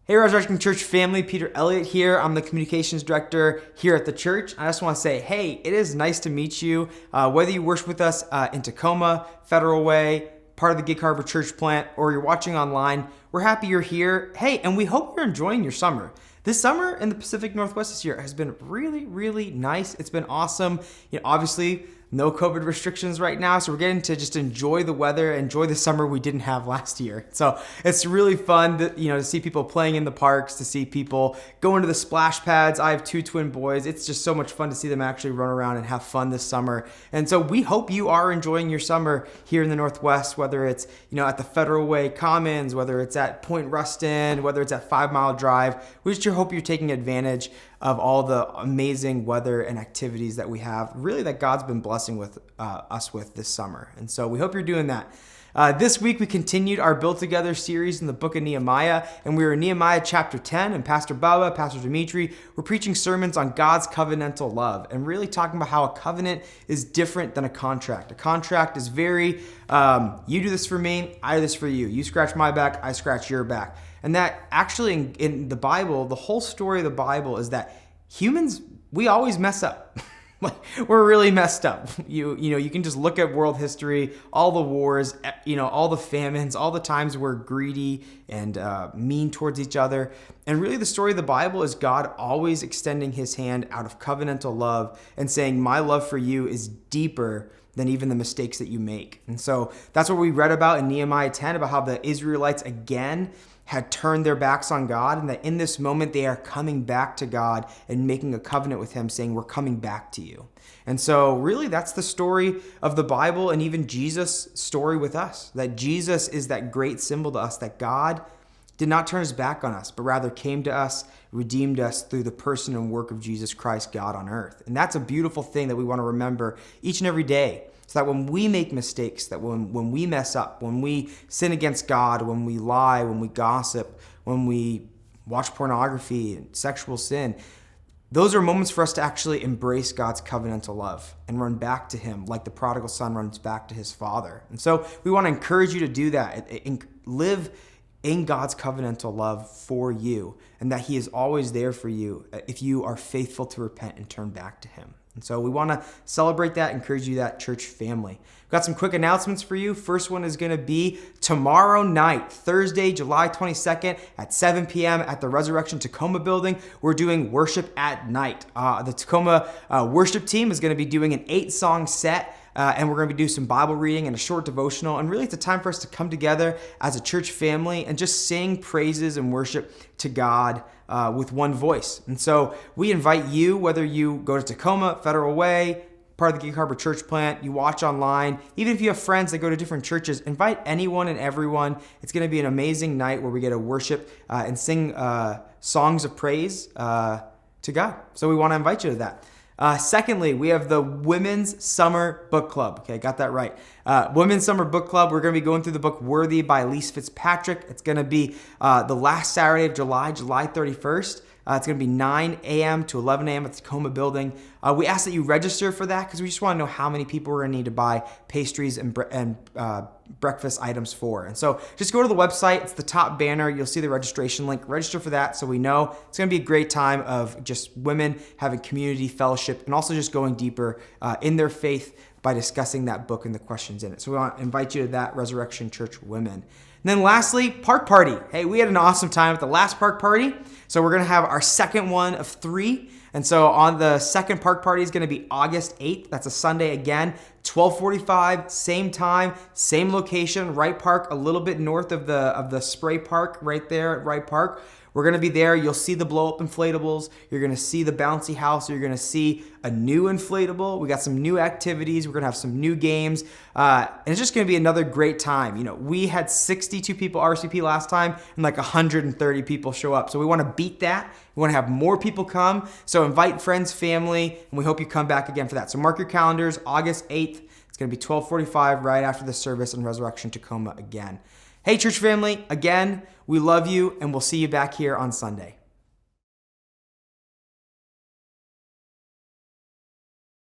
Hey, Resurrection Church family, Peter Elliott here. I'm the communications director here at the church. I just want to say, hey, it is nice to meet you. Whether you worship with us in Tacoma, Federal Way, part of the Gig Harbor Church plant, or you're watching online, we're happy you're here. Hey, and we hope you're enjoying your summer. This summer in the Pacific Northwest this year has been really, really nice. It's been awesome. Obviously, no COVID restrictions right now, so we're getting to just enjoy the weather, enjoy the summer we didn't have last year. So it's really fun to see people playing in the parks, to see people going to the splash pads. I have two twin boys. It's just so much fun to see them actually run around and have fun this summer. And so we hope you are enjoying your summer here in the Northwest, whether it's at the Federal Way Commons, whether it's at Point Ruston, whether it's at 5 Mile Drive. We just hope you're taking advantage of all the amazing weather and activities that we have, really that God's been blessing with us with this summer. And so we hope you're doing that. This week we continued our Build Together series in the book of Nehemiah, and we were in Nehemiah chapter 10, and Pastor Baba, Pastor Dimitri were preaching sermons on God's covenantal love and really talking about how a covenant is different than a contract. A contract is very, you do this for me, I do this for you. You scratch my back, I scratch your back. And that actually in the Bible, the whole story of the Bible is that humans, we always mess up. We're really messed up. You can just look at world history, all the wars, all the famines, all the times we're greedy and mean towards each other. And really the story of the Bible is God always extending his hand out of covenantal love and saying, my love for you is deeper than even the mistakes that you make. And so that's what we read about in Nehemiah 10, about how the Israelites again had turned their backs on God, and that in this moment they are coming back to God and making a covenant with him, saying, we're coming back to you. And so really that's the story of the Bible, and even Jesus' story with us, that Jesus is that great symbol to us, that God did not turn his back on us, but rather came to us, redeemed us through the person and work of Jesus Christ, God on earth. And that's a beautiful thing that we want to remember each and every day. So that when we make mistakes, that when we mess up, when we sin against God, when we lie, when we gossip, when we watch pornography and sexual sin, those are moments for us to actually embrace God's covenantal love and run back to him like the prodigal son runs back to his father. And so we want to encourage you to do that. Live in God's covenantal love for you, and that he is always there for you if you are faithful to repent and turn back to him. And so we want to celebrate that, encourage you that, church family. We've got some quick announcements for you. First one is going to be tomorrow night, Thursday, July 22nd at 7 p.m. at the Resurrection Tacoma building. We're doing worship at night. The Tacoma worship team is going to be doing an 8-song set. And we're going to be doing some Bible reading and a short devotional. And really, it's a time for us to come together as a church family and just sing praises and worship to God with one voice. And so we invite you, whether you go to Tacoma, Federal Way, part of the Gig Harbor Church plant, you watch online, even if you have friends that go to different churches, invite anyone and everyone. It's going to be an amazing night where we get to worship and sing songs of praise to God. So we want to invite you to that. Secondly, we have the Women's Summer Book Club. Okay, got that right. Women's Summer Book Club. We're going to be going through the book Worthy by Elyse Fitzpatrick. It's going to be the last Saturday of July 31st. It's going to be 9 a.m. to 11 a.m. at the Tacoma building. We ask that you register for that because we just want to know how many people we're going to need to buy pastries and breakfast items for. And so just go to the website. It's the top banner. You'll see the registration link. Register for that so we know it's going to be a great time of just women having community fellowship and also just going deeper in their faith by discussing that book and the questions in it. So we want to invite you to that, Resurrection Church Women. And then lastly, Park Party. Hey, we had an awesome time at the last Park Party. So we're going to have our second one of 3. And so on the second Park Party is going to be August 8th. That's a Sunday again, 12:45, same time, same location, Wright Park, a little bit north of the Spray Park right there at Wright Park. We're going to be there. You'll see the blow-up inflatables. You're going to see the bouncy house. You're going to see a new inflatable. We got some new activities. We're going to have some new games. And it's just going to be another great time. We had 62 people RSVP last time and like 130 people show up. So we want to beat that. We want to have more people come. So invite friends, family, and we hope you come back again for that. So mark your calendars, August 8th. It's going to be 12:45 right after the service in Resurrection Tacoma again. Hey, church family, again, we love you, and we'll see you back here on Sunday.